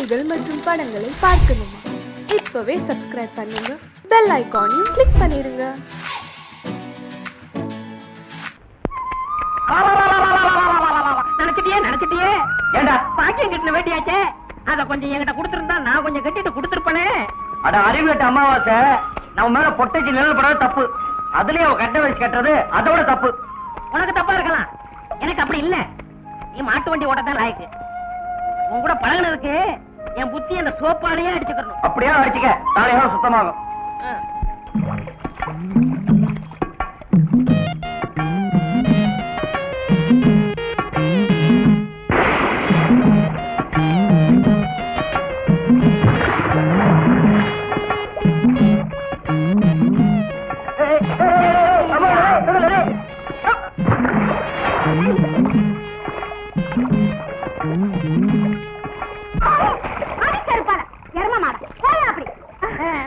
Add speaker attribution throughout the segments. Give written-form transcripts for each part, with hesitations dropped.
Speaker 1: செய்திகள் மற்றும் படங்களை பார்க்கணுமா? இப்பவே சப்ஸ்கிரைப் பண்ணுங்க, பெல் ஐகானையும் கிளிக் பண்ணிருங்க.
Speaker 2: நினைச்சிட்டியே ஏண்டா பாக்கியம் கட்டின வேட்டியாச்சே, அத கொஞ்சம் என்கிட்ட கொடுத்துருந்தா நான் கொஞ்சம் கட்டிட்டு கொடுத்துருப்பேனே.
Speaker 3: அட அறிவு கட்ட அமாவாசை, நம்ம மேல பொட்டைக்கு நிழல் படாத தப்பு. அதுலயே அவ கட்ட வச்சு கட்டுறது அதோட தப்பு.
Speaker 2: உனக்கு தப்பா இருக்கலாம், எனக்கு அப்படி இல்ல. நீ மாட்டு வண்டி ஓட்டத்தான் லாய்க்கு. உன் கூட பழகினதுக்கு என் புத்தி அந்த சோப்பாலேயே அடிச்சுக்கணும்.
Speaker 3: அப்படியே அடிச்சுக்க, நாளையோட சுத்தமாகும்.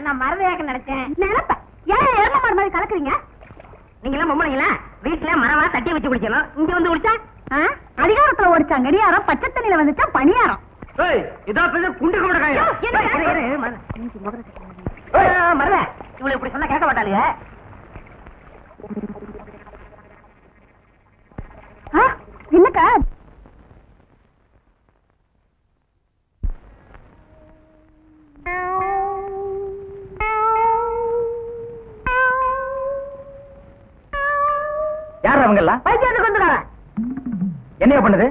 Speaker 2: நான் மரதையாக நினைச்சேன். எரும மாடு மாதிரி கலக்குறீங்க நீங்க எல்லாம் பொம்பளைங்களா? வீட்டுல மரவா தட்டி வச்சு குடிக்கணும், இங்க வந்து குடிச்சா அதிகாரத்துல ஓடிச்சா நெடியாரம், பச்சை தண்ணியில வந்துச்சா பணியாரம்.
Speaker 3: இதான் குண்டு கூட
Speaker 2: மரத இவளை இப்படி சொன்னா கேட்க மாட்டாளுங்க. என்னக்கா
Speaker 3: யார் அவங்கெல்லாம்? என்ன பண்ணுது?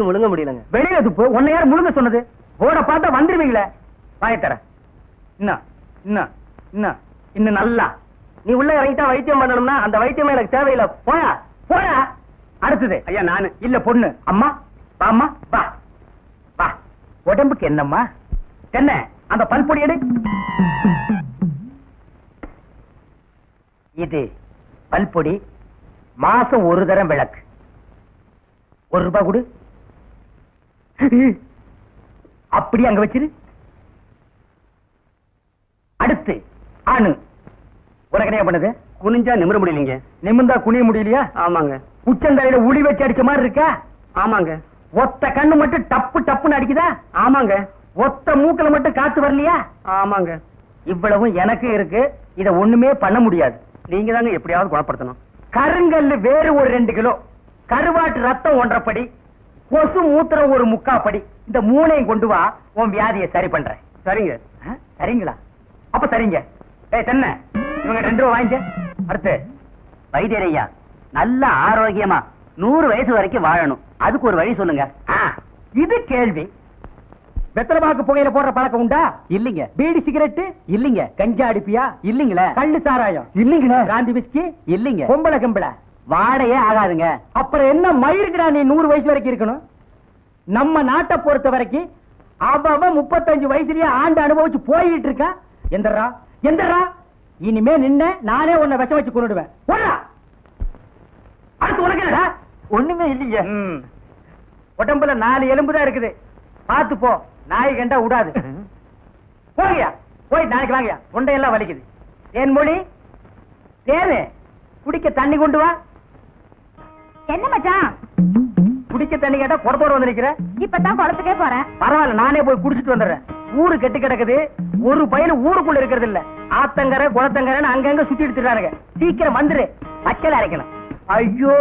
Speaker 3: முழுங்க முடியலங்க. வெளியில துப்பு. உன்னை யார் முழுங்க சொன்னது? போட பார்த்தா வந்துருவீங்களே. வாயத்தர இன்னும் நல்லா நீ உள்ள இறங்கிட்டா வைத்தியம் பண்ணணும்னா அந்த வைத்தியமே எனக்கு தேவையில்லை. போயா போயா. அடுத்தது ஐயா நானு இல்ல பொண்ணு. அம்மா வாம்மா வா வா. உடம்புக்கு என்னம்மா? என்ன அந்த பல்பொடி எடு. இது பல்பொடி, மாசம் ஒரு தரம் விளக்கு. ₹1 கொடு. அப்படி அங்க வச்சிரு. அடுத்து ஆணு. உனக்கு என்ன பண்ணுது? குனிஞ்சா நிமிர முடியலீங்க. நிமிர்ந்தா குனிய முடியலையா? ஆமாங்க. உச்சந்தலையில உளி வச்சு அடிச்ச மாதிரி இருக்கா? ஆமாங்க. ஒத்த கண்ணு மட்டும் டப்பு டப்புன்னு அடிக்குதா? ஆமாங்க. ஒத்த மூக்கல மட்டும் காத்து வரலையா? ஆமாங்க. இவ்வளவும் எனக்கு இருக்கு. இத ஒண்ணுமே பண்ண முடியாது. நீங்க தாங்க எப்படியாவது குணப்படுத்தணும். கருங்கல்லு வேறு ஒரு 2 கிலோ, கருவாட்டு ரத்தம் 1.5 படி, கொசு மூத்திரம் ஒரு 3/4 படி. இந்த 3ஐயும் கொண்டு வா, உன் வியாதியை சரி பண்றேன். சரிங்க. சரிங்களா? அப்ப சரிங்க. தென்ன இவங்க 2 ரூபா வாங்கிக்க. அடுத்து வைத்தியரையா, நல்ல ஆரோக்கியமா 100 வயசு வரைக்கும் வாழணும், அதுக்கு ஒரு வழி சொல்லுங்க. இது கேள்வி. வெத்தலமாக்கு புகையில போடுற பழக்கம் உண்டா? இல்லீங்க. பீடி சிகரெட்? இல்லீங்க. கஞ்சா அடிப்பியா? இல்லீங்களே. கள்ளு சாராயம்? இல்லீங்களே. காந்தி விஸ்கி? இல்லீங்க. பொம்பளை கம்பளை? வாடையே ஆகாதுங்க. அப்புறம் என்ன மயிருக்குடா நீ 100 வயசு வரைக்கும் இருக்கணும்? நம்ம நாட்டை பொறுத்த வரைக்கும் அவ 35 வயசுலயே ஆண்டு அனுபவிச்சு போயிட்டு இருக்கா. எந்தரா எந்தரா, இனிமே நின்ன நானே உன்னை விஷம் வச்சு கொண்டுடுவேன். அடுத்து உனக்கு என்னடா? ஒண்ணுமே இல்லைங்க. உடம்புல 4 எலும்பு தான் இருக்குது. பார்த்து போ, நாய் கண்டா விடாது. போகியா, போய் நாளைக்கு வாங்கியா. தொண்டையெல்லாம் வலிக்குது. தேன் மொழி, தேனு, குடிக்க தண்ணி கொண்டு வா.
Speaker 2: என்ன மச்சான்
Speaker 3: குடிக்க தண்ணி கேட்டா குடத்தோட வந்து நிக்கிற.
Speaker 2: இப்பதான் குளத்துக்கே போறேன்.
Speaker 3: பரவாயில்ல, நானே போய் குடிச்சிட்டு வந்துடுறேன். ஊரு கெட்டு கிடக்குது. ஒரு பையன் ஊருக்குள்ள இருக்கிறது இல்ல. ஆத்தங்கரை குளத்தங்கரைன்னு அங்கங்க சுத்தி எடுத்துறானுங்க. சீக்கிரம் வந்துரு, பச்சையில அரைக்கணும். ஐயோ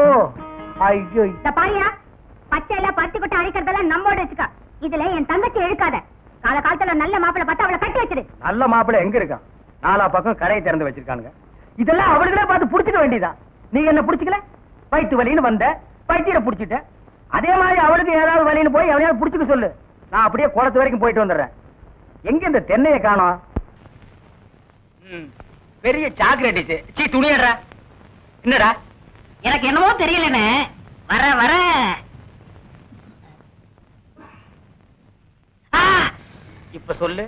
Speaker 3: ஐயோ.
Speaker 2: பாரியா, பச்சையில பருத்தி கொட்டை அரைக்கிறதெல்லாம் நம்மோட வச்சுக்க. இதுல என் தங்கச்சி எழுக்காத. கால காலத்துல நல்ல மாப்பிளை பார்த்து அவளை கட்டி வச்சிரு. நல்ல
Speaker 3: மாப்பிளை எங்க இருக்கான்? 4 பக்கம் கரையை திறந்து வச்சிருக்கானுங்க. இதெல்லாம் அவளுகளே பார்த்து புடிச்சுக்க வேண்டியதான். நீங்க என்ன புடிச்சுக்கல? வயிற்று வலின்னு வந்த, வயிற்ற புடிச்சிட்ட. அதே மாதிரி அவளுக்கு ஏதாவது வலின்னு போய் அவனையாவது புடிச்சுக்க சொல்லு. நான் அப்படியே குளத்து வரைக்கும் போயிட்டு வந்துடுறேன். எங்க இந்த தென்னையை காணோம்? பெரிய சாக்லேட். சீ, துணியடா. என்னடா?
Speaker 2: எனக்கு என்னமோ தெரியலன்னு வர வர
Speaker 3: இப்ப சொல்லு.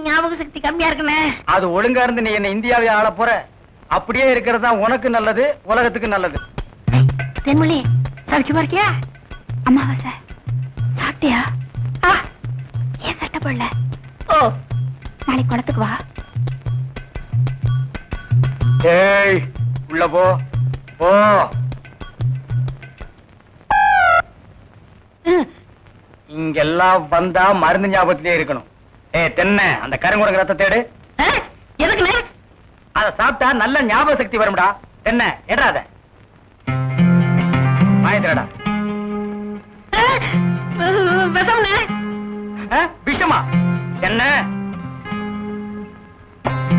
Speaker 2: ஞாபக சக்தி கம்மியா இருக்குன்னு.
Speaker 3: அது ஒழுங்கா இருந்து நீ என்ன இந்தியாவை ஆள போற. அப்படியே இருக்கிறது தான் உனக்கு நல்லது, உலகத்துக்கு நல்லது.
Speaker 2: தென்மொழி, சௌக்கியமா இருக்கியா? அம்மாவாசை சாப்பிட்டியா? ஏன் சட்டை போடல? ஓ, நாளைக்கு குளத்துக்கு வா.
Speaker 3: ஏய், உள்ள போ போ. இங்கெல்லாம் வந்தா மருந்து ஞாபகத்திலே இருக்கணும். தென்னை அந்த கருங்குரங்கு ரத்த தேடு.
Speaker 2: எதுக்குண்ணே?
Speaker 3: அத சாப்பிட்டா நல்ல ஞாபக சக்தி வரும்டா. தென்னை எடாத வாய்ந்தடா.
Speaker 2: விஷம்ண்ணே.
Speaker 3: விஷமா? என்ன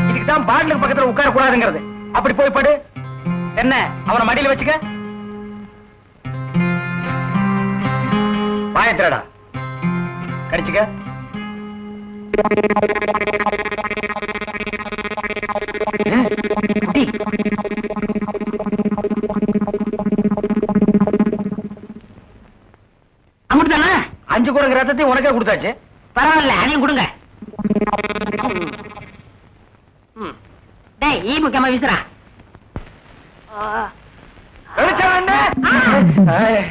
Speaker 3: இதுக்குதான் பாட்டிலுக்கு பக்கத்துல உட்கார கூடாதுங்கிறது. அப்படி போய் படு. என்ன அவனை மடியில வச்சுக்க. வாயத்திரடா கடிச்சுக்க.
Speaker 2: அமுட்டுதானே?
Speaker 3: 5 குரங்கு ரத்தத்தையும் உனக்கே கொடுத்தாச்சு.
Speaker 2: பரவாயில்ல, அதையும் கொடுங்க. டேய், ஈ முக்கியமா வீசுறா.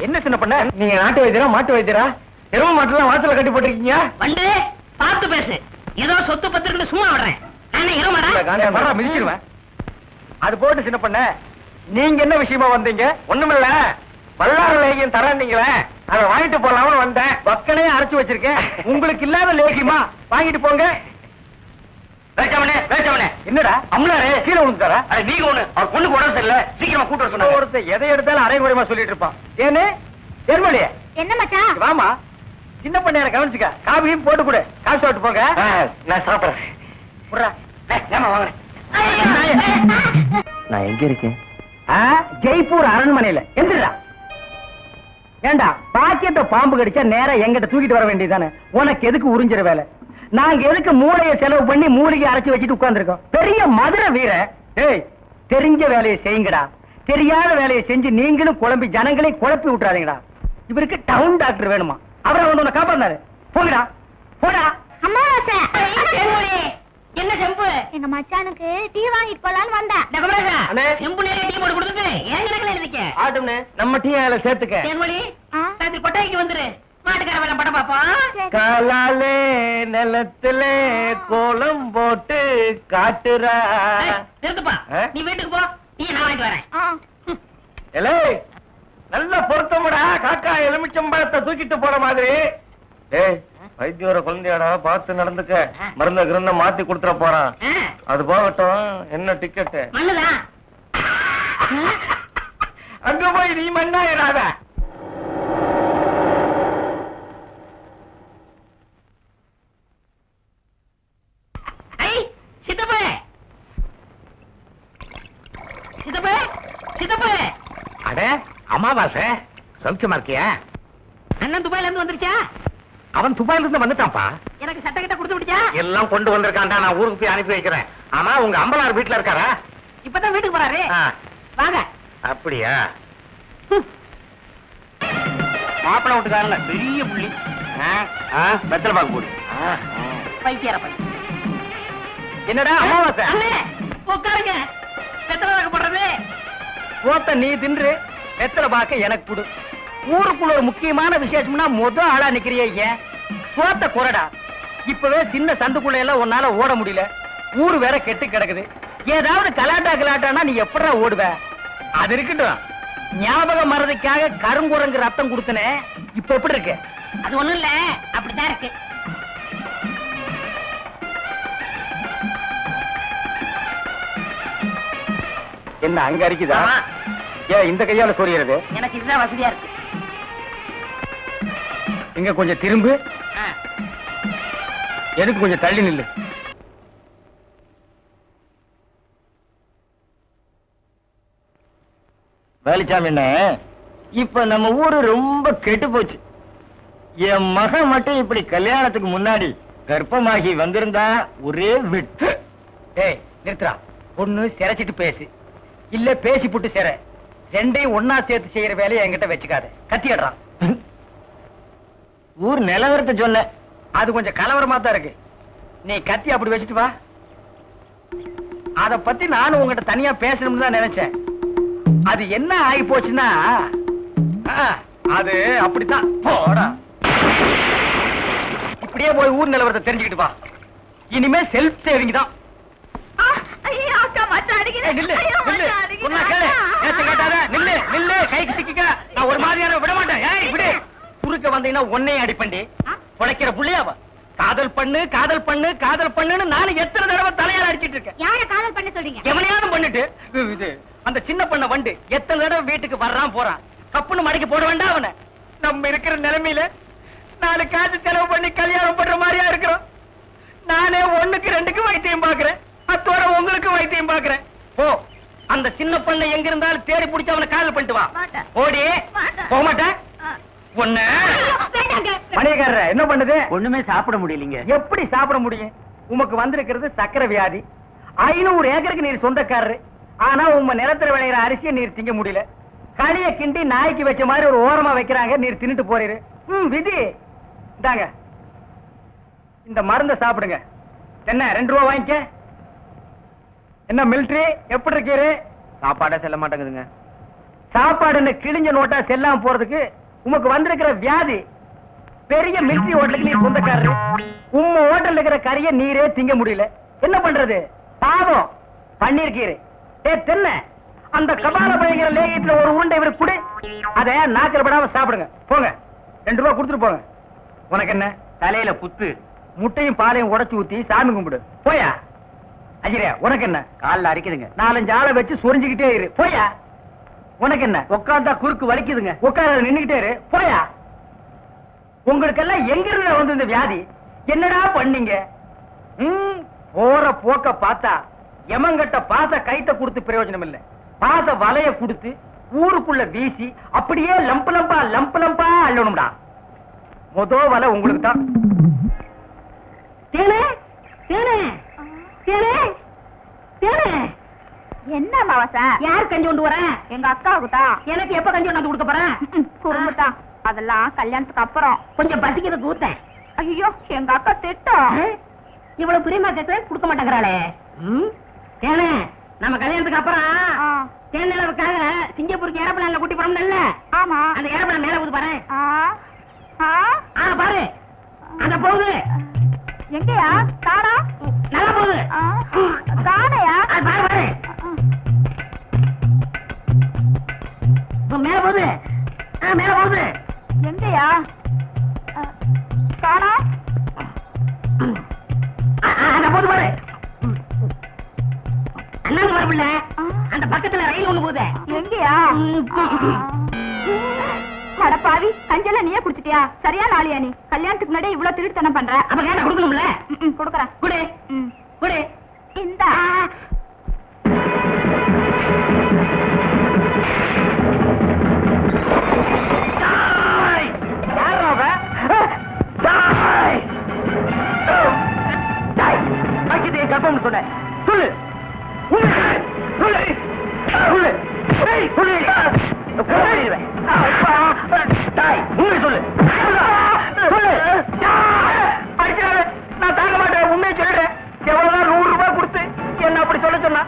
Speaker 3: என்ன சின்ன பண்ண? நீங்க நாட்டு வைத்தியரா மாட்டு வைத்தியரா? எரும மாட்டுலாம் வாசல கட்டி போட்டிருக்கீங்க.
Speaker 2: வந்து பார்த்து பேசு. ஏதோ சொத்து பத்திரன்னு சும்மா விடுறேன். நானே எருமாடா
Speaker 3: மிதிச்சிருவேன். அது போட்டு சின்ன பண்ண, நீங்க என்ன விஷயமா வந்தீங்க? ஒண்ணுமில்ல, வல்லார லேகியம் தரீங்களே, அதை வாங்கிட்டு போலாம்னு வந்தேன். பக்கனே அரைச்சு வச்சிருக்கேன். உங்களுக்கு இல்லாத லேகியமா? வாங்கிட்டு போங்க. என்னடா அம்லாரே கீழே விழுந்துட்டாரா? நீங்க ஒண்ணு அவர் பொண்ணுக்கு உடம்பு சரியில்லை, சீக்கிரமா கூட்டு சொன்ன. ஒருத்தர் எதை எடுத்தாலும் அரைகுறைமா சொல்லிட்டு இருப்பான். ஏன்னு ஏர்மொழியே
Speaker 2: என்ன மச்சான்?
Speaker 3: வாமா, சின்ன பண்ணையார கவனிச்சுக்க. காபியும் போட்டு கொடு. காபி சாப்பிட்டு போங்க. நான் சாப்பிடுறேன்.
Speaker 4: நான் எங்க இருக்கேன்?
Speaker 3: ஜெய்ப்பூர் அரண்மனையில. எந்திரா. ஏண்டா பாக்கியத்தை பாம்பு கடிச்சா நேரா எங்கிட்ட தூக்கிட்டு வர வேண்டியதானே? உனக்கு எதுக்கு உறிஞ்சிற வேலை? நாங்க எதுக்கு மூளையை செலவு பண்ணி மூலிகை அரைச்சு வச்சுட்டு உட்கார்ந்துருக்கோம்? பெரிய மதுரை வீர. ஏய், தெரிஞ்ச வேலையை செய்யுங்கடா. தெரியாத வேலையை செஞ்சு நீங்களும் குழம்பி ஜனங்களை குழப்பி விட்டுறாதீங்கடா. இவருக்கு டவுன் டாக்டர் வேணுமா? அவரை உன்னை காப்பாந்தாரு. போங்கடா போடா.
Speaker 2: என்ன செம்பு?
Speaker 5: எங்க மச்சானுக்கு டீ வாங்கிட்டு போலான்னு வந்தேன்.
Speaker 2: செம்பு நிறைய டீ போட்டு கொடுத்துட்டு ஏன் கணக்குல இருக்க?
Speaker 3: ஆட்டும்னே, நம்ம டீ அதில் சேர்த்துக்க.
Speaker 2: தேன்மொழி, ராத்திரி கொட்டாய்க்கு வந்துரு. மாட்டுக்கார வேலை படம் பாப்போம்.
Speaker 3: காலாலே நிலத்திலே கோலம் போட்டு காட்டுறா.
Speaker 2: நிறுத்துப்பா, நீ வீட்டுக்கு போ. டீ நான் வாங்கிட்டு வரேன்.
Speaker 3: எலே, நல்ல பொருத்தமுடா. காக்கா எலுமிச்சம்பழத்தை தூக்கிட்டு போற மாதிரி. ஏய், வைத்தியோர குழந்தையாடா, பார்த்து நடந்துக்க. மருந்த கிருந்த மாத்தி கொடுத்துட போறான். அது போகட்டும். என்ன டிக்கெட்?
Speaker 2: மண்ணுதான்.
Speaker 3: அங்க போய் நீ மண்ணாயிராத.
Speaker 2: சித்தப்பு, சித்தப்பு, சித்தப்பு.
Speaker 3: அட அமாவாசை, சௌக்கியமா இருக்கியா?
Speaker 2: அண்ணன் துபாயில இருந்து வந்துருச்சா?
Speaker 3: அவன் துபாயில இருந்து வந்துட்டான்ப்பா.
Speaker 2: எனக்கு சட்டை கிட்ட கொடுத்து விடுச்சா?
Speaker 3: எல்லாம் கொண்டு வந்திருக்கான்டா. நான் ஊருக்கு போய் அனுப்பி வைக்கிறேன். ஆமா, உங்க அம்பலார் வீட்டுல இருக்காரா?
Speaker 2: இப்பதான் வீட்டுக்கு போறாரு. வாங்க.
Speaker 3: அப்படியா? மாப்பிள வீட்டுக்காரல பெரிய புள்ளி. வெத்தலை பாக்கு போடு.
Speaker 2: பைத்தியார பையன்.
Speaker 3: என்னடா அமாவாசை?
Speaker 2: அண்ணே, உட்காருங்க. வெத்தலை பாக்கு போடுறது.
Speaker 3: போத்த நீ தின்று, வெத்தலை பாக்க எனக்கு கொடு. ஊருக்குள்ள ஒரு முக்கியமான விசேஷம்னா முதல் ஆளா நிக்கிறியே. ஏன் சோத்த குறடா? இப்பவே சின்ன சந்துக்குள்ள எல்லாம் உன்னால ஓட முடியல. ஊரு வேற கெட்டு கிடக்குது. ஏதாவது கலாட்டானா நீ எப்படா ஓடுவ? அது இருக்கட்டும், ஞாபகம் மறதிக்காக கருங்குரங்கு ரத்தம் கொடுத்தனே, இப்ப எப்படி இருக்கு?
Speaker 2: அது ஒண்ணும் இல்ல, அப்படித்தான் இருக்கு.
Speaker 3: என்ன அங்க அரிக்குதா? ஏன் இந்த கையால சொரியறது?
Speaker 2: எனக்கு இதுதான் வசதியா இருக்கு.
Speaker 3: இங்க கொஞ்சம் திரும்பு. எதுக்கு கொஞ்சம் தள்ளி நில்லு. வேலிச்சாமி, என்ன இப்ப நம்ம ஊரு ரொம்ப கெட்டு போச்சு. என் மகன் மட்டும் இப்படி கல்யாணத்துக்கு முன்னாடி கர்ப்பமாகி வந்திருந்தா ஒரே விட்டு. ஏய் நிறுத்துறா. ஒண்ணு சிரைச்சிட்டு பேசு, இல்ல பேசி புட்டு சிற. ரெண்டையும் ஒன்னா சேர்த்து செய்யற வேலையை என்கிட்ட வச்சுக்காத. கத்திடுறான். ஊர் நிலவரத்தை சொன்ன, அது கொஞ்சம் கலவரமா தான் இருக்கு. நீ கத்தி அப்படி வச்சுட்டு வா. அத பத்தி நானும் உங்ககிட்ட தனியா பேசணும்னு தான் நினைச்சேன். அது என்ன ஆகி போச்சுன்னா, அது அப்படித்தான். போடா, இப்படியே போய் ஊர் நிலவரத்தை தெரிஞ்சுக்கிட்டு வா. இனிமே செல்ஃப் சேவிங் தான். கைக்கு சிக்க நான் ஒரு மாதிரியான விட மாட்டேன். குறுக்க வந்தீங்கன்னா உன்னையும் அடிப்பண்டி உழைக்கிற புள்ளையாவ காதல் பண்ணு காதல் பண்ணு காதல் பண்ணுன்னு நானும் எத்தனை தடவை தலையால அடிச்சிட்டு இருக்கேன்.
Speaker 5: யார காதல் பண்ண சொல்றீங்க?
Speaker 3: எவனையாவது பண்ணிட்டு இது அந்த சின்ன பண்ண வண்டு எத்தனை தடவை வீட்டுக்கு வர்றான் போறான். கப்புன்னு மடக்கி போட வேண்டாம் அவனை. நம்ம இருக்கிற நிலைமையில 4 காசு செலவு பண்ணி கல்யாணம் பண்ற மாதிரியா இருக்கிறோம். நானே 1க்கு 2க்கு வைத்தியம் பாக்குறேன். அத்தோட உங்களுக்கு வைத்தியம் பாக்குறேன். போ அந்த சின்ன பண்ண எங்க இருந்தாலும் தேடி பிடிச்சு அவனை காதல் பண்ணிட்டு வா. ஓடி போக மாட்டேன். மணியக்காரர என்ன பண்ணுது? ஒண்ணுமே சாப்பிட முடியலீங்க. எப்படி சாப்பிட முடியும்? உமக்கு வந்திருக்கிறது சக்கரை வியாதி. 500 ஏக்கருக்கு நீர் சொந்தக்காரரு. ஆனா உங்க நிலத்துல விளையிற அரிசியை நீர் திங்க முடியல. களிய கிண்டி நாய்க்கு வச்ச மாதிரி ஒரு ஓரமா வைக்கிறாங்க. நீர் தின்னுட்டு போறீரு. விதி இந்தாங்க இந்த மருந்தை சாப்பிடுங்க. என்ன 2 ரூபா வாங்கிக்க. என்ன மிலிட்டரி எப்படி இருக்கீரு? சாப்பாடே செல்ல மாட்டேங்குதுங்க. சாப்பாடுன்னு கிழிஞ்ச நோட்டா செல்லாம போறதுக்கு உமக்கு வந்திருக்கிற வியாதி. பெரிய மிலிட்டரி ஹோட்டலுக்கு நீர் சொந்தக்காரரு. உம்ம ஹோட்டல் இருக்கிற கறிய நீரே திங்க முடியல. என்ன பண்றது? பாவம் பண்ணிருக்கீரு. தென்ன அந்த கபால பயங்கர லேகியத்துல ஒரு உருண்டை இவருக்கு கொடு. அத நாக்கில் படாம சாப்பிடுங்க. போங்க 2 ரூபா கொடுத்துட்டு போங்க. உனக்கு என்ன தலையில புத்து? முட்டையும் பாலையும் உடைச்சு ஊத்தி சாமி கும்பிடு. போயா அஜிரே. உனக்கு என்ன காலில் அரிக்குதுங்க. 4-5 ஆளை வச்சு சொரிஞ்சுக்கிட்டே இரு. போயா. உனக்கு என்ன உட்கார்ந்தா குறுக்கு வலிக்குதுங்க. உட்கார நின்னுகிட்டே இரு. போயா. உங்களுக்கெல்லாம் எங்க இருந்து வந்து இந்த வியாதி? என்னடா பண்ணீங்க? போற போக்க பார்த்தா எமங்கட்ட பாச கைத்த கொடுத்து பிரயோஜனம் இல்ல. பாச வலைய கொடுத்து ஊருக்குள்ள வீசி அப்படியே லம்பு லம்பா அள்ளணும்டா. மொத வலை உங்களுக்கு தான்.
Speaker 2: என்ன மாவசா? யார் கஞ்சி கொண்டு வரேன்? எங்க அக்காவுக்கு தான். எனக்கு எப்ப கஞ்சி கொண்டு கொடுக்க போறேன்? குறும்புதான். அதெல்லாம் கல்யாணத்துக்கு அப்புறம். கொஞ்சம் பசிக்கிறது ஊத்தேன். ஐயோ எங்க அக்கா திட்டம். இவ்வளவு பிரியமா கேட்க கொடுக்க மாட்டேங்கிறாளே. ஏனே நம்ம கல்யாணத்துக்கு அப்புறம் தேனிலவுக்காக சிங்கப்பூருக்கு ஏரோப்ளேன்ல கூட்டி போறோம்ல. ஆமா. அந்த ஏரோப்ளேன் மேல போகுது பாரு. பாரு அந்த போகுது. எங்கயா? தாடா நல்லா போகுது. தாடையா? பாரு பாரு மேல போகுது. மேல போகுது. எங்கயா? தாடா அந்த போகுது பாரு. அண்ணாங்க வரப்பில்ல. அந்த பக்கத்துல ரயில் ஒண்ணு போகுது. எங்கயா? பாவி கஞ்சல நீயே குடிச்சிட்டியா? சரியா நாளியா? நீ கல்யாணத்துக்கு முன்னாடி இவ்வளவு திருட்டுத்தனம் பண்ற. அப்ப கேட்ட கொடுக்கணும்ல. கொடுக்கறேன். குடு குடு. இந்த
Speaker 3: கற்பம் சொன்ன சொல்லு. நான் தாங்க மாட்டேன். உண்மையை சொல்றேன். எவ்வளவுதான் 100 ரூபாய் கொடுத்து என்ன அப்படி சொல்ல சொன்னா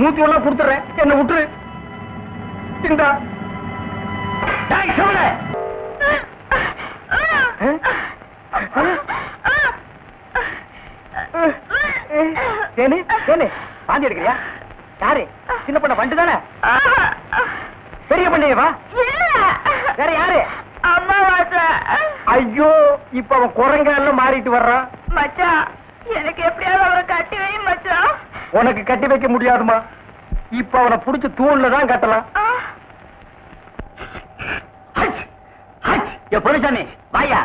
Speaker 3: 101 கொடுத்துறேன். என்ன விட்டுரு. இந்தா சொல்லு. பாந்தி எடுக்கிறியா? யாரு? சின்ன பண்ண வண்டு தானே? பெரிய பண்ணையவா? வேற யாரு?
Speaker 2: அம்மா வாச.
Speaker 3: ஐயோ இப்ப அவன் குரங்கால மாறிட்டு வர்றான்.
Speaker 2: மச்சான் எனக்கு எப்படியாவது அவரை கட்டி வை மச்சான்.
Speaker 3: உனக்கு கட்டி வைக்க முடியாதுமா. இப்ப அவனை புடிச்சு தூண்ல தான் கட்டலாம். பொருசாமி வாயா.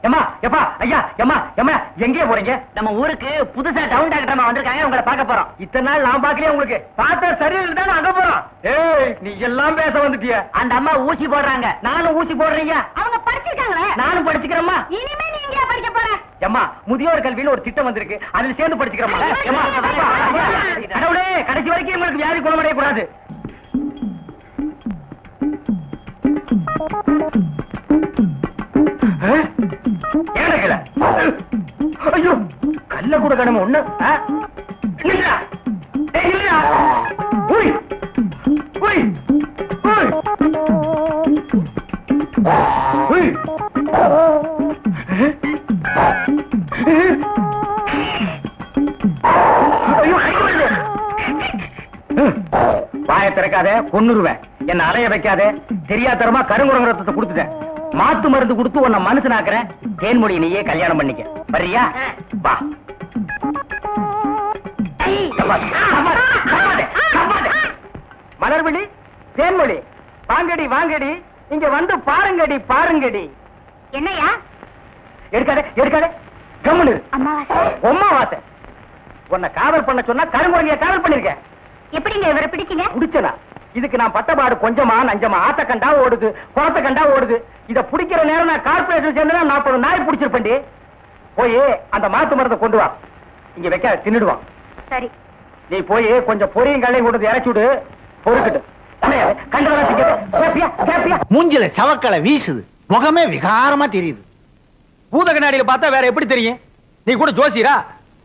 Speaker 3: எம்மா எப்பா ஐயா எம்மா எம்மா எங்கே போறீங்க? நம்ம ஊருக்கு புதுசா டவுன் டாக்டர் வந்திருக்காங்க. உங்களை பார்க்க போறோம். இத்தனை நாள் நான் பாக்கலையே. உங்களுக்கு பார்த்தா சரியில்லை தான் அங்க போறோம். ஏய் நீ எல்லாம் பேச வந்துட்டிய. அந்த அம்மா ஊசி போடுறாங்க. நானும் ஊசி போடுறீங்க.
Speaker 2: அவங்க படிச்சிருக்காங்களே.
Speaker 3: நானும் படிச்சுக்கிறேம்மா.
Speaker 2: இனிமே நீ எங்க படிக்க போற?
Speaker 3: எம்மா முதியோர் கல்வியில ஒரு திட்டம் வந்திருக்கு. அதுல சேர்ந்து படிச்சுக்கிறோமா? கடவுளே கடைசி வரைக்கும் உங்களுக்கு வியாதி குணமடைய கூடாது. ஐயோ கல்ல கூட கடமை ஒண்ணு. வாயை திறக்காத கொன்னுருவேன். என்ன அலைய வைக்காத. தெரியாதரமா கருங்குரங்க ரத்தத்தை கொடுத்துட்டேன். மாத்து மருந்து கொடுத்து உன்னை மனுஷனாக்குறேன். தேன்மொழி நீயே கல்யாணம் பண்ணிக்க. வர்றியா? வா. மலர்விழி, தேன்மொழி, வாங்கடி வாங்கடி, இங்க வந்து பாருங்கடி பாருங்கடி.
Speaker 2: என்னையா?
Speaker 3: எடுக்காதே எடுக்காதே, கம்முனு.
Speaker 2: அம்மாவாசை.
Speaker 3: உம்மா வாசை. உன்னை காவல் பண்ண சொன்னா கருங்குறங்கிய காவல் பண்ணிருக்க.
Speaker 2: எப்படிங்க இவரை பிடிச்சீங்க?
Speaker 3: குடிச்சனா? இதுக்கு நான் பட்டபாடு கொஞ்சமா நஞ்சமா. ஆத்த கண்டா ஓடுது, குளத்தை கண்டா ஓடுது. இத பிடிக்கிற நேரம் நான் கார்பரேஷன் சேர்ந்தா 40 நாய் பிடிச்சிருப்பேன்டி. போய் அந்த மாத்து மரத்தை கொண்டு வா. இங்க வைக்க தின்னுடுவான்.
Speaker 2: சரி.
Speaker 3: நீ போய் கொஞ்சம் பொரியும் கல்லையும் கொண்டு இறச்சி விடு. பொறுக்கிட்டு
Speaker 4: மூஞ்சில சவக்களை வீசுது, முகமே விகாரமா தெரியுது.
Speaker 3: பூத கண்ணாடியில பார்த்தா வேற எப்படி தெரியும்? நீ கூட ஜோசியரா?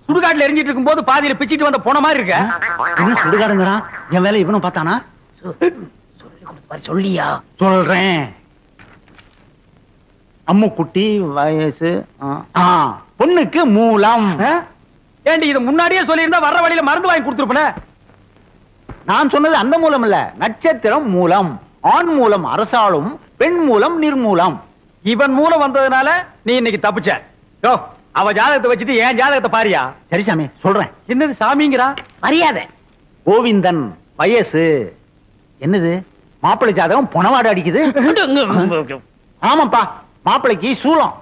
Speaker 3: சுடுகாட்டுல எரிஞ்சிட்டு இருக்கும் போது பாதியில பிச்சிட்டு வந்த போன மாதிரி இருக்க.
Speaker 4: என்ன சுடுகாடுங்கிறான்? என் வேலை இவனும் பார்த்தானா?
Speaker 3: சொல்லியா?
Speaker 4: சொல்றேன். அம்முக்குட்டி வயசு பொண்ணுக்கு மூலம்.
Speaker 3: ஏண்டி இது முன்னாடியே சொல்லியிருந்தா வர்ற வழியில மருந்து வாங்கி கொடுத்துருப்பேன்.
Speaker 4: நான் சொன்னது அந்த மூலம் இல்ல, நட்சத்திரம் மூலம். ஆண் மூலம் அரசாளும், பெண் மூலம் நிர்மூலம்.
Speaker 3: இவன் மூலம் வந்ததுனால நீ இன்னைக்கு தப்பிச்ச. யோ, அவ ஜாதகத்தை வச்சுட்டு ஏன் ஜாதகத்தை பாரியா?
Speaker 4: சரி சாமி, சொல்றேன்.
Speaker 3: என்னது சாமிங்கிறா?
Speaker 2: மரியாதை.
Speaker 4: கோவிந்தன் வயசு. என்னது மாப்பிள்ளை ஜாதகம் பொணவாடு அடிக்குது? ஆமாப்பா, மாப்பிள்ளைக்கு சூலம்.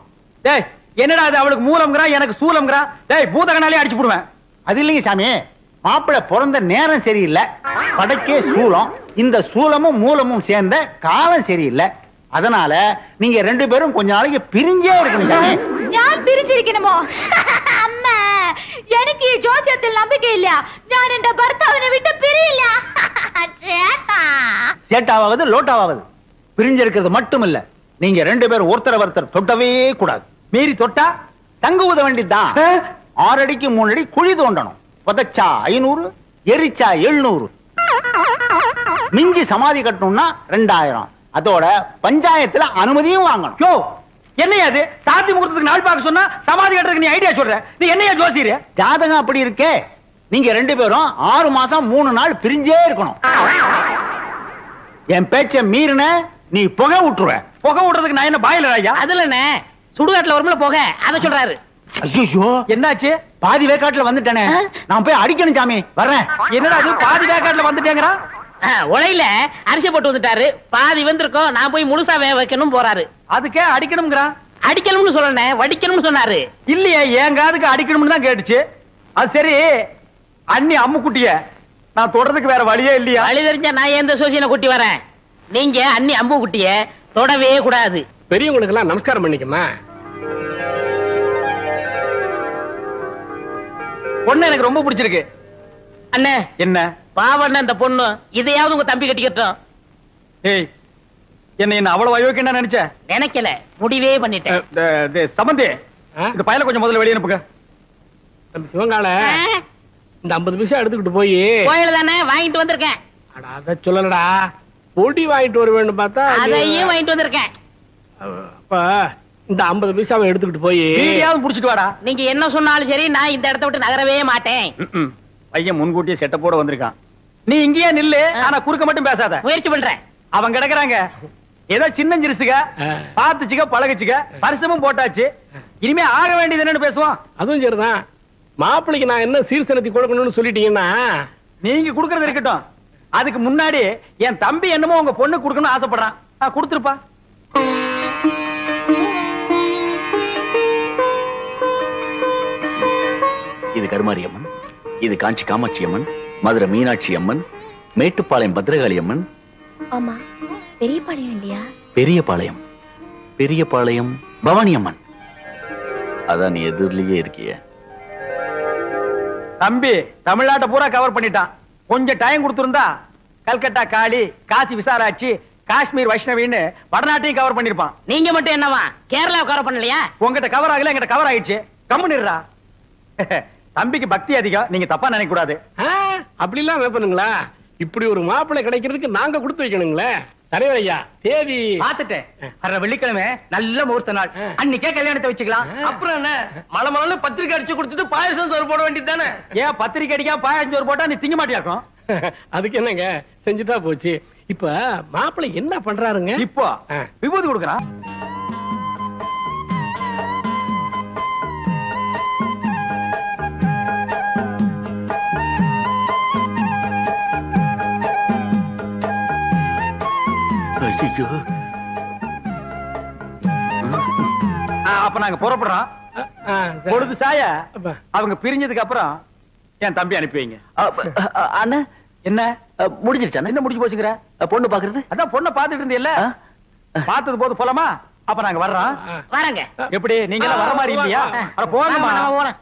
Speaker 3: டேய், என்னடா அது? அவளுக்கு மூலம்ங்கறா, எனக்கு சூலம்ங்கறா. டேய், பூதகனாலே அடிச்சு போடுவேன்.
Speaker 4: அது இல்லைங்க சாமி, மாப்பிள்ளை பிறந்த நேரம் சரியில்லை, படைக்கே சூலம். இந்த சூலமும் மூலமும் சேர்ந்த காலம் சரியில்லை. அதனால நீங்க 2 பேரும் கொஞ்ச நாளைக்கு பிரிஞ்சே இருக்கணும் சாமி.
Speaker 5: ഞാൻ പിരിച്ചിരിക്കണമോ? അമ്മ, എനിക്ക് ഈ ജോസ്യത്തിൽ നம்பிക്കയില്ല. ഞാൻ എന്റെ ഭർത്താവിനെ വിട്ട് പിരിയില്ല. ചേട്ടാ.
Speaker 4: சேட்டாவது லோட்டாவது பிரிஞ்சிருக்கிறது மட்டும் இல்ல, நீங்க 2 பேரும் ஒருத்தர் தொட்டவே கூடாது.
Speaker 3: மீறி தொட்டா
Speaker 4: தங்கு ஊத வேண்டியதுதான். 6 அடிக்கு 3 அடி குழி தோண்டணும். புதைச்சா 500, எரிச்சா 700. மிஞ்சி சமாதி கட்டணும்னா 2000. அதோட பஞ்சாயத்துல அனுமதியும் வாங்கணும்.
Speaker 3: யோ, என்னையா அது? சாந்தி முகூர்த்தத்துக்கு நாள் பார்க்க சொன்னா சமாதி கட்டுறதுக்கு நீ ஐடியா சொல்ற? நீ என்னையா ஜோசியர்?
Speaker 4: ஜாதகம் அப்படி இருக்கே. நீங்க 2 பேரும் 6 மாசம் 3 நாள் பிரிஞ்சே இருக்கணும். என் பேச்ச மீறின நீ புகை விட்டுருவ.
Speaker 3: புகை விடுறதுக்கு நான் என்ன பாயிலர் ஐயா?
Speaker 2: அதுல என்ன சுடுகாட்டுல வரும்ல போக, அத சொல்றாரு.
Speaker 4: ஐயோ,
Speaker 3: என்னாச்சு?
Speaker 4: பாதி வேக்காட்டுல வந்துட்டேனே, நான் போய் அடிக்கணும் சாமி. வர்றேன்.
Speaker 3: என்னடா அது? பாதி வேக்காட்டுல வந்துட்டேங்கறா?
Speaker 2: உலையில அரிசி போட்டு வந்துட்டாரு, பாதி வந்திருக்கோம், நான் போய் முழுசா வேக வைக்கணும் போறாரு.
Speaker 3: அதுக்கே அடிக்கணும்ங்கறா?
Speaker 2: அடிக்கணும்னு சொல்லணும், வடிக்கணும்னு சொன்னாரு.
Speaker 3: இல்லையே, என் காதுக்கு அடிக்கணும்னு தான் கேட்டுச்சு. அது சரி, அண்ணி அம்முக்குட்டிய நான் தொடறதுக்கு வேற வழியே இல்லையா?
Speaker 2: வழி தெரிஞ்சா நான் எந்த சோசியனை கூட்டி வரேன். நீங்க அண்ணி அம்பு குட்டிய தொடவே கூடாது.
Speaker 6: பெரியவங்களுக்கு எல்லாம் நமஸ்காரம் பண்ணிக்கமா.
Speaker 3: பொண்ணு எனக்கு ரொம்ப பிடிச்சிருக்கு.
Speaker 2: அண்ணே,
Speaker 3: என்ன
Speaker 2: பாவண்ண அந்த பொண்ணு, இதையாவது உங்க தம்பி கட்டிக்கட்டும்.
Speaker 3: ஏய், என்ன அவ்வளவு அயோக்கியன்னு நினைச்ச?
Speaker 2: நினைக்கல, முடிவே பண்ணிட்டேன்.
Speaker 3: சம்பந்தி, இந்த பையல கொஞ்சம் முதல்ல வெளியே அனுப்புங்க.
Speaker 6: நம்ம சிவங்கால இந்த 50 நிமிஷம் எடுத்துக்கிட்டு போய்
Speaker 2: கோயில தானே வாங்கிட்டு வந்திருக்கேன்.
Speaker 6: அத சொல்லலடா, பொடி வாங்கிட்டு வர வேண்டும் பார்த்தா
Speaker 2: அதையும் வாங்கிட்டு வந்திருக்கேன்.
Speaker 6: அப்ப இந்த 50 பைசாவை எடுத்துக்கிட்டு போய்
Speaker 3: வீடியாவது புடிச்சிட்டு வாடா.
Speaker 2: நீங்க என்ன சொன்னாலும் சரி, நான் இந்த இடத்தை விட்டு நகரவே மாட்டேன்.
Speaker 4: பையன் முன்கூட்டியே செட்டப்போட வந்திருக்கான்.
Speaker 3: நீ இங்கேயே நில்லு, ஆனா குறுக்க மட்டும் பேசாத.
Speaker 2: முயற்சி பண்றேன்.
Speaker 3: அவங்க கிடக்குறாங்க, ஏதோ சின்ன சிறுசுக, பாத்துச்சுக்க பழகுச்சுக்க, பரிசமும் போட்டாச்சு. இனிமே ஆக வேண்டியது என்னன்னு பேசுவோம்.
Speaker 6: அதுவும் சரிதான். மாப்பிள்ளைக்கு நான் என்ன சீர்சனத்தி கொடுக்கணும்னு சொல்லிட்டீங்கன்னா
Speaker 3: நீங்க குடுக்கறது இருக்கட்டும். அதுக்கு முன்னாடி என் தம்பி என்னமோ உங்க பொண்ணு குடுக்கணும்னு ஆசைப்படுறான். கொடுத்துருப்பா.
Speaker 7: இது கருமாரி அம்மன், இது காஞ்சி காமாட்சி அம்மன், மதுரை மீனாட்சி அம்மன், மேட்டுப்பாளையம் பத்ரகாளி அம்மன்.
Speaker 5: ஆமா, பெரிய பாளையம் இல்லையா?
Speaker 7: பெரியபாளையம், பெரியபாளையம் பவானி அம்மன். அதான் நீ எதிரிலேயே இருக்கிய.
Speaker 3: தம்பி தமிழ்நாட்டை பூரா கவர் பண்ணிட்டான். கொஞ்சம் டைம் கொடுத்திருந்தா கல்கட்டா காளி, காசி விசாலாட்சி, காஷ்மீர் வைஷ்ணவின்னு வடநாட்டையும் கவர் பண்ணிருப்பான்.
Speaker 2: நீங்க மட்டும் என்னவா கேரளா கவர் பண்ணலையா?
Speaker 3: உங்ககிட்ட கவர் ஆகல, எங்கிட்ட கவர் ஆயிடுச்சு. கம்முனிடுறா. தம்பிக்கு பக்தி அதிகம், நீங்க தப்பா நினைக்க கூடாது.
Speaker 6: அப்படி எல்லாம் வைப்பனுங்களா? இப்படி ஒரு மாப்பிள்ளை கிடைக்கிறதுக்கு நாங்க கொடுத்து வைக்கணுங்களே. தலைவர் ஐயா, தேதி
Speaker 3: பாத்துட்டேன். வர்ற வெள்ளிக்கிழமை நல்ல முகூர்த்த நாள், அன்னைக்கே கல்யாணத்தை வச்சுக்கலாம்.
Speaker 6: அப்புறம் என்ன, மலை பத்திரிக்கை அடிச்சு கொடுத்துட்டு பாயசம் சோறு போட வேண்டியது தானே?
Speaker 3: ஏன் பத்திரிக்கை அடிக்கா பாயாஞ்சு சோறு போட்டா நீ திங்க மாட்டியாக்கும்?
Speaker 6: அதுக்கு என்னங்க, செஞ்சுட்டா போச்சு. இப்ப மாப்பிள்ளை என்ன பண்றாருங்க?
Speaker 3: இப்போ விபூதி கொடுக்கறான்.
Speaker 7: ஐயோ.
Speaker 3: அப்ப நாங்க புறப்படுறோம். பொழுது சாய அவங்க பிரிஞ்சதுக்கு அப்புறம் என் தம்பி அனுப்பி வைங்க.
Speaker 7: அண்ணா
Speaker 3: என்ன
Speaker 7: முடிஞ்சிருச்சா?
Speaker 3: என்ன முடிஞ்சு போச்சுங்கிற?
Speaker 7: பொண்ணு பாக்குறது?
Speaker 3: அதான் பொண்ணை பாத்துட்டு இருந்தீல்ல, பார்த்தது போது போலாமா? அப்ப நாங்க வர்றோம்.
Speaker 2: வரங்க.
Speaker 3: எப்படி நீங்க எல்லாம் வர மாதிரி இல்லையா? அட போங்கம்மா.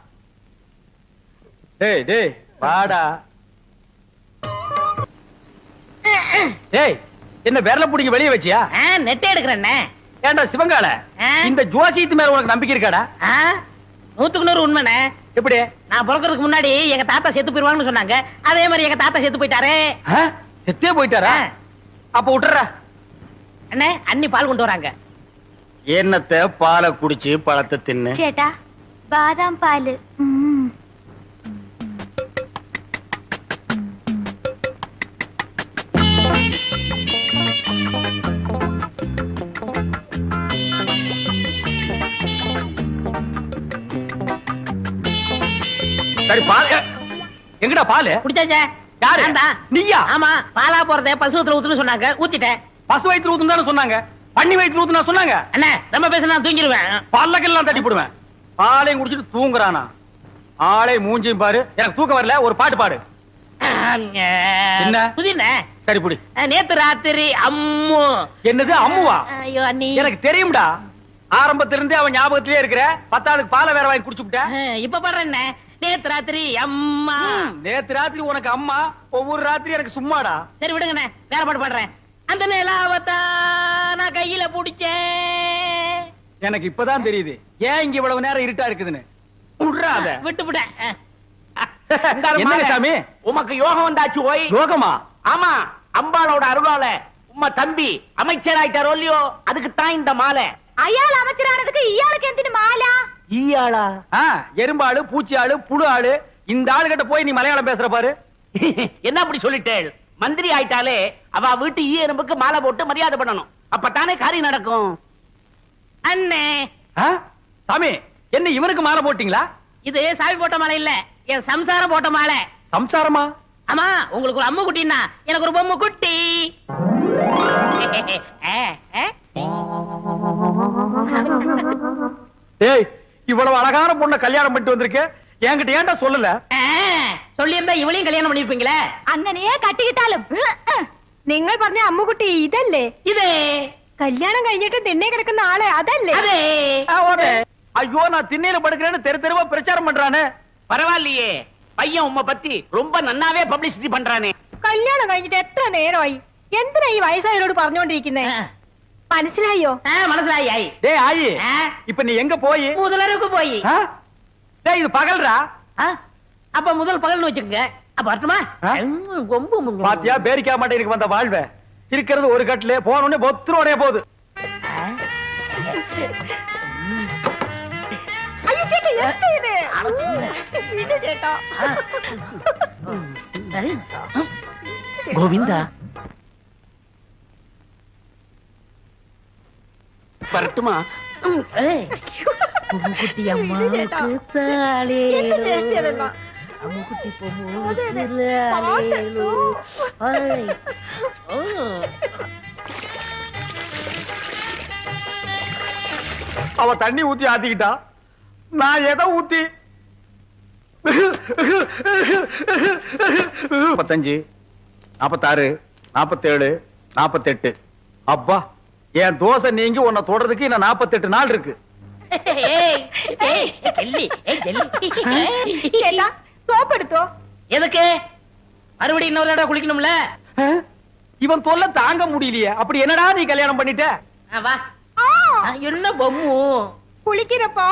Speaker 3: டேய் டேய் வாடா. டேய் என்ன விரல புடிங்க வெளிய வச்சியா?
Speaker 2: நெட்டை எடுக்கிறேன்.
Speaker 3: ஏண்டா சிவங்கால, இந்த ஜோசியத்து மேல உனக்கு நம்பிக்கை இருக்காடா?
Speaker 2: 100% உண்மைண்ணே.
Speaker 3: எப்படி?
Speaker 2: நான் பிறக்கிறதுக்கு முன்னாடி எங்க தாத்தா செத்து போயிருவாங்கன்னு சொன்னாங்க. அதே மாதிரி எங்க தாத்தா செத்து போயிட்டாரே.
Speaker 3: செத்தே போயிட்டாரா? அப்ப விட்டுறா.
Speaker 2: அண்ணே அண்ணி பால் கொண்டு வராங்க.
Speaker 4: என்னத்த பாலை குடிச்சு பழத்தை தின்னு.
Speaker 5: ചേട്ടാ ബാദാം പാല്.
Speaker 3: சரி பால் எங்கடா பால்?
Speaker 2: குடிச்சாச்சே.
Speaker 3: யாரு? நீயா?
Speaker 2: ஆமா, பாலா போறதே பசுவத்துல ஊத்துன்னு சொன்னாங்க, ஊத்திட்டேன்.
Speaker 3: பசு வயிற்று ஊத்துன்னு தானே சொன்னாங்க, பண்ணி வயிற்று ஊத்துனா சொன்னாங்க.
Speaker 2: அண்ணே ரொம்ப பேச நான் தூங்கிடுவேன்.
Speaker 3: பல்லக்கெல்லாம் தட்டி போடுவேன். பாலையும் குடிச்சிட்டு தூங்குறானா? ஆளை மூஞ்சியும் பாரு. எனக்கு தூக்கம் வரல, ஒரு பாட்டு பாடு. என்ன?
Speaker 2: புதினே.
Speaker 3: சரி புடி.
Speaker 2: நேத்து ராத்திரி அம்மு.
Speaker 3: என்னது அம்முவா?
Speaker 2: ஐயோ அண்ணி.
Speaker 3: எனக்கு தெரியும்டா, ஆரம்பத்துல இருந்தே அவன் ஞாபகத்திலே இருக்கிற. 10 பாலை வேற வாங்கி குடிச்சுட்ட.
Speaker 2: இப்ப பாடுறேன். நேத்து ராத்திரி அம்மா.
Speaker 3: நேத்து ராத்திரி உனக்கு அம்மா, ஒவ்வொரு ராத்திரி எனக்கு சும்மாடா.
Speaker 2: சரி விடுங்கண்ணே, வேற பாட்டு பாடுறேன். அந்த நிலாவத்தா நான் கையில புடிச்சேன்.
Speaker 3: எனக்கு இப்பதான் தெரியுது ஏன் இங்க இவ்வளவு நேரம் இருட்டா இருக்குதுன்னு. விடுறாத.
Speaker 2: விட்டு விட்டேன்.
Speaker 3: என்ன சாமி
Speaker 6: உமக்கு யோகம் வந்தாச்சு ஓய்.
Speaker 3: யோகமா?
Speaker 6: ஆமா, அம்பாளோட அருளால உம்மா தம்பி அமைச்சர் ஆயிட்டாரோ இல்லையோ, அதுக்கு தான் இந்த மாலை.
Speaker 5: അയാൾ அமைச்சரானதுக்கு இயாளுக்கு എന്തിനു മാല?
Speaker 6: ஈயாளா?
Speaker 3: எறும்பாளு, பூச்சி ஆளு, புழு ஆளு. இந்த ஆளுகிட்ட போய் நீ மலையாளம் பேசுற பாரு.
Speaker 6: என்ன அப்படி சொல்லிட்டேள்? மந்திரி ஆயிட்டாலே அவ வீட்டு ஈ எறும்புக்கு மாலை போட்டு மரியாதை பண்ணணும், அப்பதானே காரியம் நடக்கும்.
Speaker 2: அண்ணே
Speaker 3: சாமி, என்ன இவனுக்கு மாலை போட்டீங்களா?
Speaker 2: இது சாமி போட்ட மாலை இல்ல, என் சம்சாரம் போட்ட மாலை.
Speaker 3: சம்சாரமா?
Speaker 2: ஆமா, உங்களுக்கு ஒரு அம்மு குட்டின்னா எனக்கு ஒரு பொம்மை குட்டி.
Speaker 3: ஏய், இவ்வளவு அழகான பொண்ணை கல்யாணம் பண்ணிட்டு வந்திருக்க, என்கிட்ட ஏன்டா சொல்லல?
Speaker 2: சொல்லியிருந்தா இவளையும் கல்யாணம் பண்ணிருப்பீங்களே.
Speaker 5: അങ്ങനെയേ കട്ടിക്കിട്ടാലും നിങ്ങൾ പറഞ്ഞ അമ്മുകുട്ടി ഇതല്ലേ?
Speaker 2: இதே
Speaker 5: കല്യാണം കഴിഞ്ഞിട്ട് തിണ്ണെ കിടക്കുന്ന ആള് അതല്ലേ?
Speaker 2: அதே.
Speaker 3: ஐயோ, நான் திண்ணையில படுக்கிறேன்னு தெரு தெருவா பிரச்சாரம் பண்றானே.
Speaker 6: பரவாயில்லையே, பையன் உம்மை பத்தி ரொம்ப நன்னாவே பப்ளிசிட்டி பண்றானே.
Speaker 5: കല്യാണം കഴിഞ്ഞിട്ട് എത്ര നേരമായി? എന്തിനാ ഈ വയസ്സായവരോട് പറഞ്ഞോണ്ടിരിക്കുന്നേ? മനസ്സിലായോ?
Speaker 2: மனசுலாയി.
Speaker 3: டேய் ஆயி, இப்ப நீ எங்க போய்?
Speaker 2: முதலருக்கு போய்.
Speaker 3: டேய் இது பகல்ரா.
Speaker 2: அப்ப முதல் பகல்னு வச்சுக்கங்க. அப்ப வரட்டுமா? கொம்பு
Speaker 3: பாத்தியா, பேரிக்கா மாட்டேனுக்கு வந்த வாழ்வே. இருக்கிறது ஒரு கட்டிலே, போனோடனே பொத்துரோடைய போகுது.
Speaker 5: അയ്യോ ചേട്ടാ, എന്താ ഇത്? വിട് ചേട്ടാ.
Speaker 6: கோவிந்தா வரட்டுமா?
Speaker 2: குட்டி அம்மா
Speaker 5: ചേട്ടാ, என்ன ചേച്ചി അതെല്ലാം?
Speaker 2: அம்முக்குட்டி
Speaker 5: അതെ, അതെ. പാട്ട്.
Speaker 3: அவ தண்ணி ஊத்தி ஆத்திக்கிட்டா, நான் எதை ஊத்தி? 45, 46, 47, 48. அப்பா, என் தோசை நீங்கி உன்னை தொடறதுக்கு இன்னும் 48 நாள் இருக்கு.
Speaker 5: ചേട്ടാ, സോപ്പ് എടുത്തോ?
Speaker 2: எதுக்கு? மறுபடியும் இன்னொரு தடவை குளிக்கணும்ல?
Speaker 3: இவன் தொல்லை தாங்க முடியலையே. அப்படி என்னடா நீ கல்யாணம் பண்ணிட்ட?
Speaker 2: வா. என்ன பொம்மு?
Speaker 5: കുളിക്കുന്നപ്പോ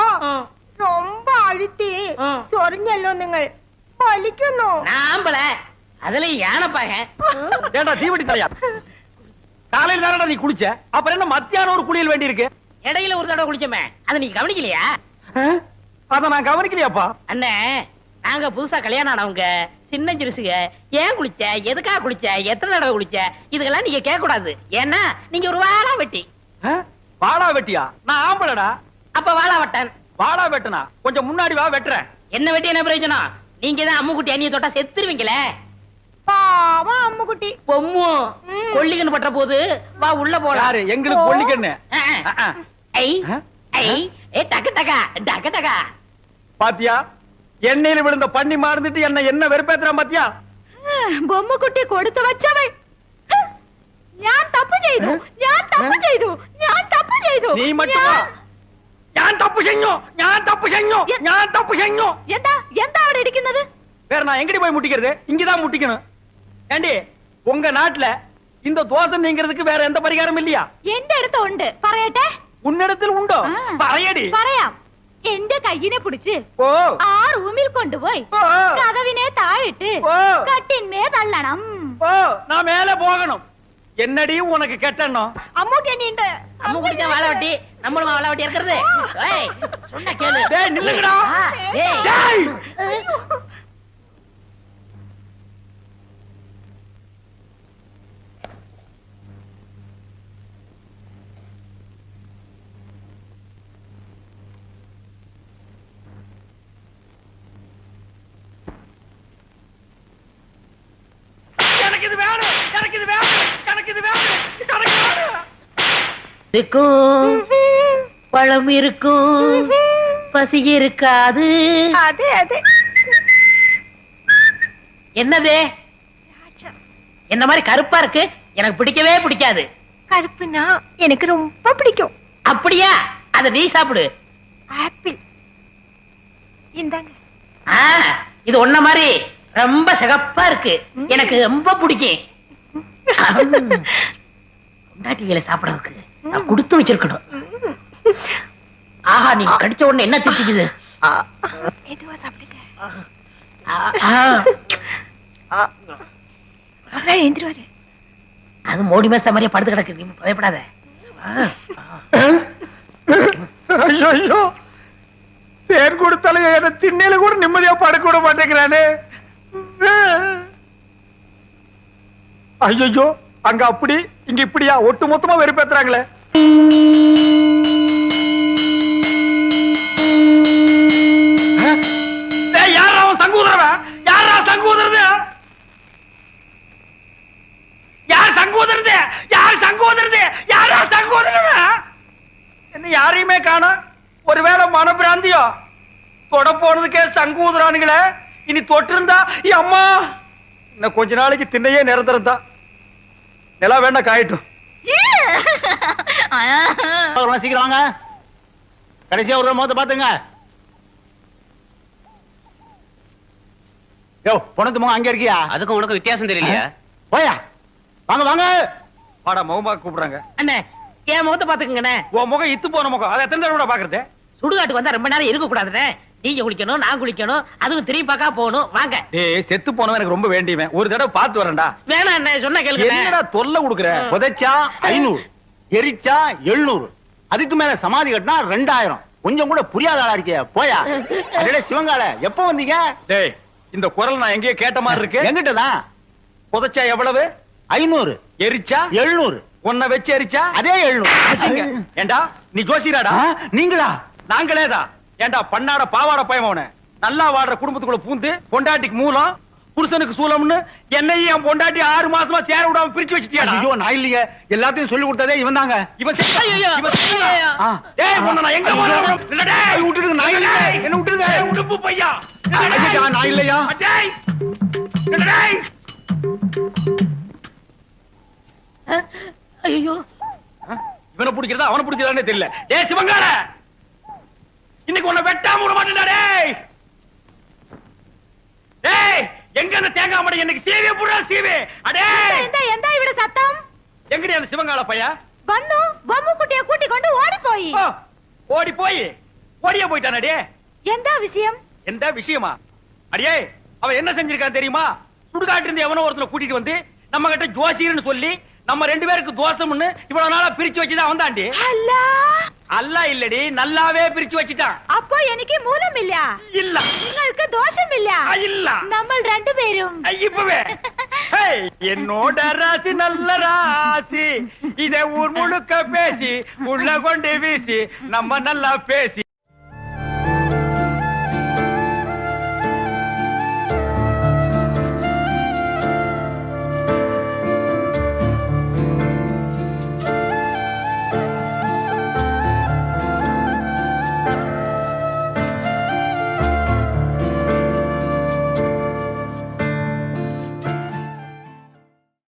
Speaker 5: ரொம்ப அழுத்தி ചൊറിഞ്ഞല്ലോ നിങ്ങൾ. വലിക്കുന്നു.
Speaker 2: நாம்பள அதுல யானைப்பாக.
Speaker 3: ஏண்டா தீவட்டி தலையா, காலையில் தானடா நீ குளிச்ச, அப்புறம் என்ன மத்தியானம் ஒரு குளியல் வேண்டி இருக்கு?
Speaker 2: இடையில ஒரு தடவை குளிச்சோமே, அதை நீ கவனிக்கலையா?
Speaker 3: அத நான் கவனிக்கலையாப்பா.
Speaker 2: அண்ணே, நாங்க புதுசா கல்யாணம் ஆனவங்க, சின்ன சிறுசுக. ஏன் குளிச்ச, எதுக்காக குளிச்ச, எத்தனை தடவை குளிச்ச, இதுக்கெல்லாம் நீங்க கேட்க கூடாது. ஏன்னா நீங்க ஒரு வாழா வெட்டி.
Speaker 3: வாடா வெட்டியா? நான் ஆம்பளடா.
Speaker 2: அப்ப வாழா வட்டன்.
Speaker 3: வாடா வெட்டனா? கொஞ்சம் முன்னாடி வா, வெட்டுறேன்.
Speaker 2: என்ன வெட்டி என்ன பிரயோஜனம்? நீங்க தான் அம்முக்குட்டி அண்ணிய தொட்டா செத்துருவீங்களே.
Speaker 5: பாவம் அம்முக்குட்டி.
Speaker 2: பொம்மு கொல்லிக்கன்னு பட்ட போது வா உள்ள போலாம்.
Speaker 3: யாரு எங்களுக்கு கொல்லிக்கண்ணு
Speaker 2: ஐ ஐ ஏ டக்கு டக்கா டக்கு டக்கா.
Speaker 3: பாத்தியா எண்ணெயில விழுந்த பண்ணி மாறுந்துட்டு என்ன வெறுப்பேத்துறான் பாத்தியா?
Speaker 5: ബൊമ്മക്കുട്ടി കൊടുത്തു വച്ചവൾ. ഞാൻ തപ്പ് ചെയ്തു, ഞാൻ തപ്പ് ചെയ്തു, ഞാൻ തപ്പ് ചെയ്തു.
Speaker 3: നീ മറ്റുവാ ഞാൻ തപ്പ് ചെയ്ഞ്ഞു, ഞാൻ തപ്പ് ചെയ്ഞ്ഞു, ഞാൻ തപ്പ് ചെയ്ഞ്ഞു.
Speaker 5: എന്താ എന്താ അവിടെ ഇരിക്കുന്നത്?
Speaker 3: வேற நான் எங்கடி போய் முட்டிக்கிறது? இங்கதான் முட்டிக்கணும். ஏண்டி உங்க நாட்டுல இந்த தோசை நீங்கிறதுக்கு வேற எந்த பரிகாரம் இல்லையா?
Speaker 5: എന്റെ അടുത്ത് ഉണ്ട്, പറയട്ടെ?
Speaker 3: உன்னிடத்தில் உண்டோ? പറയടി.
Speaker 5: പറയാം. എന്റെ കയ്യിനെ പിടിച്ച്
Speaker 3: ஓ
Speaker 5: ആ റൂമിൽ കൊണ്ടുപോയി
Speaker 3: ஓ
Speaker 5: കതവിനെ താഴിട്ട്
Speaker 3: ஓ
Speaker 5: കട്ടിന്മേ തള്ളണം.
Speaker 3: ஓ நான் மேல போகணும். என்னடி உனக்கு கெட்டணும்?
Speaker 5: അമ്മൂട്ടി എന്നെയുണ്ട്.
Speaker 2: அம்மு குடிச்சா வாழை வட்டி, நம்மளும் வாழை வட்டி இருக்கிறது. ஏய் சொன்னா கேளு.
Speaker 3: டேய் நில்லுங்கடா.
Speaker 2: ஏய்
Speaker 3: டேய் எனக்கு இது வேணும், எனக்கு இது வேணும், எனக்கு இது வேணும், எனக்கு வேணும்.
Speaker 2: இருக்கும் பழம் இருக்கும் பசி இருக்காது.
Speaker 5: അതെ അതെ.
Speaker 2: என்னது என்ன மாதிரி கருப்பா இருக்கு? எனக்கு பிடிக்கவே பிடிக்காது.
Speaker 5: கருப்புனா எனக்கு ரொம்ப பிடிக்கும்.
Speaker 2: அப்படியா? அத நீ சாப்பிடு.
Speaker 5: ஆப்பிள் இந்தாங்க.
Speaker 2: ஆ, இது ஒன்ன மாதிரி ரொம்ப சிகப்பா இருக்கு. எனக்கு ரொம்ப பிடிக்கும். பொண்டாட்டிகளை சாப்பிடறதுக்கு நான் கொடுத்து வச்சிருக்கணும். ஆஹா, நீங்க கடிச்ச உடனே என்ன திட்டிக்குது?
Speaker 5: மெதுவா சாப்பிடுங்க. அதான் எந்திருவாரு.
Speaker 2: அது மோடி மேஸ்த மாதிரியே படுத்து கிடக்கு. நீ பயப்படாத.
Speaker 3: ஐயோ ஐயோ தேன் கொடுத்தாலும் என்ன திண்ணையில கூட நிம்மதியா படுக்க விட மாட்டேங்கிறானே. ஐயோ அங்க அப்படி இங்க இப்படியா ஒட்டு மொத்தமா வெறுப்பேத்துறாங்களே. யாரா அவன் சங்கூதரவன்? யாரா சங்கூதரது? யார் சங்கூதரது? யார் சங்கூதரது? யாரா சங்கூதரவன்? என்ன யாரையுமே காணோம். ஒருவேளை மனப்பிராந்தியோ? தொட போனதுக்கே சங்கூதரானுங்களே. இனி தொட்டு இருந்தா அம்மா இன்னும் கொஞ்ச நாளைக்கு திண்ணையே நிரந்தரம் தான். நிலா வேணா காயட்டும்.
Speaker 4: சீக்கிரம் வாங்க. கடைசியா ஒரு முகத்தை பாத்துங்க. யோ பொணத்து முகம் அங்க இருக்கியா?
Speaker 7: அதுக்கும் உனக்கு வித்தியாசம் தெரியலையா?
Speaker 4: போயா வாங்க வாங்க.
Speaker 3: வாடா முகமா கூப்பிடுறாங்க.
Speaker 2: அண்ணே, என் முகத்தை பாத்துக்கங்கண்ணே.
Speaker 3: உன் முகம் இத்து போன முகம். அதை எத்தனை தடவை பாக்குறது?
Speaker 2: சுடுகாட்டுக்கு வந்தா ரொம்ப நேரம் இருக்க கூடாதுண்ணே. நீங்க குளிக்கணும், நான் குளிக்கணும், அதுவும் திரும்பி பார்க்க போகணும். வாங்க.
Speaker 3: ஏய் செத்து போனவன் எனக்கு ரொம்ப வேண்டியவன். ஒரு தடவை பார்த்து வரேன்டா.
Speaker 2: வேணாம் அண்ணே, சொன்னா கேளுங்க.
Speaker 3: என்னடா தொல்லை கொடுக்குற?
Speaker 4: புதைச்சா 500, எரிச்சா 700, அதுக்கு மேல சமாதி கட்டினா 2000. கொஞ்சம் கூட புரியாத ஆளா இருக்கியா? போயா. அடடே சிவங்கால எப்ப வந்தீங்க?
Speaker 3: டேய் இந்த குரல் நான் எங்கேயோ கேட்ட மாதிரி இருக்கு.
Speaker 4: எங்கிட்டதான்.
Speaker 3: புதைச்சா எவ்வளவு?
Speaker 4: 500,
Speaker 3: எரிச்சா
Speaker 4: 700,
Speaker 3: உன்னை வச்சு எரிச்சா
Speaker 4: அதே 700.
Speaker 3: ஏண்டா நீ ஜோசியராடா?
Speaker 4: நீங்களா?
Speaker 3: நாங்களேதான். ஏண்டா பண்ணாட பாவாட பயமவன நல்லா வாடுற குடும்பத்துக்குள்ள பூந்து பொண்டாட்டிக்கு மூலம் புருஷனுக்கு சூலம்னு என்னையும் என் பொண்டாட்டி 6 மாசமா சேர விடாம பிரிச்சு வச்சிட்டியாடா?
Speaker 4: ஐயோ நான் இல்லையே. எல்லாத்தையும் சொல்லி கொடுத்ததே இவன் தாங்க.
Speaker 3: இவன் ஏய் உன்னை நான் எங்க போறேன்? இல்லடே
Speaker 4: விட்டுடுங்க. நான் இல்ல. என்ன விட்டுடுங்க.
Speaker 3: உடுப்பு பையா.
Speaker 4: ஐயா, நான் இல்லையா.
Speaker 3: டேய் டேய்
Speaker 2: ஐயோ,
Speaker 3: இவனை பிடிக்கிறதா அவனை பிடிக்கிறதானே தெரியல. டேய் சிவங்கால இன்னைக்கு உன்னை வெட்டாம விட மாட்டேன்டா. டேய் டேய் எங்க அந்த தேங்காய் மடை எனக்கு சீவே புறா சீவே. அடே
Speaker 5: എന്താ എന്താ ഇവിടെ സത്തം?
Speaker 3: எங்கடி அந்த சிவங்கால பையா?
Speaker 5: വന്നു ബൊമ്മക്കുട്ടിയെ കൂട്ടിക്കൊണ്ട് ഓടിപ്പോയി.
Speaker 3: ஓ, ஓடி போய் ஓடியே போயிட்டானே.
Speaker 5: എന്താ വിഷയം?
Speaker 3: எந்த விஷயமா? அடியே அவன் என்ன செஞ்சிருக்கான் தெரியுமா? சுடுகாட்டு இருந்து எவனோ ஒருத்தனை கூட்டிட்டு வந்து நம்ம கிட்ட ஜோசியர்னு சொல்லி நம்ம 2 பேருக்கு தோசம்னு இவ்வளவு நாளா பிரிச்சு வச்சுதான் வந்தாண்டி.
Speaker 5: അല്ല,
Speaker 3: அல்ல இல்லடி நல்லாவே பிரிச்சு வச்சுட்டான்.
Speaker 5: അപ്പോ എനിക്ക് മൂലമില്ല.
Speaker 3: இல்ல
Speaker 5: നിങ്ങൾക്ക് ദോഷമില്ല.
Speaker 3: இல்ல
Speaker 5: നമ്മൾ രണ്ടുപേരും
Speaker 3: இப்பவே ஏய், என்னோட ராசி நல்ல ராசி. இதை ஊர் முழுக்க பேசி உள்ள கொண்டு வீசி நம்ம நல்லா பேசி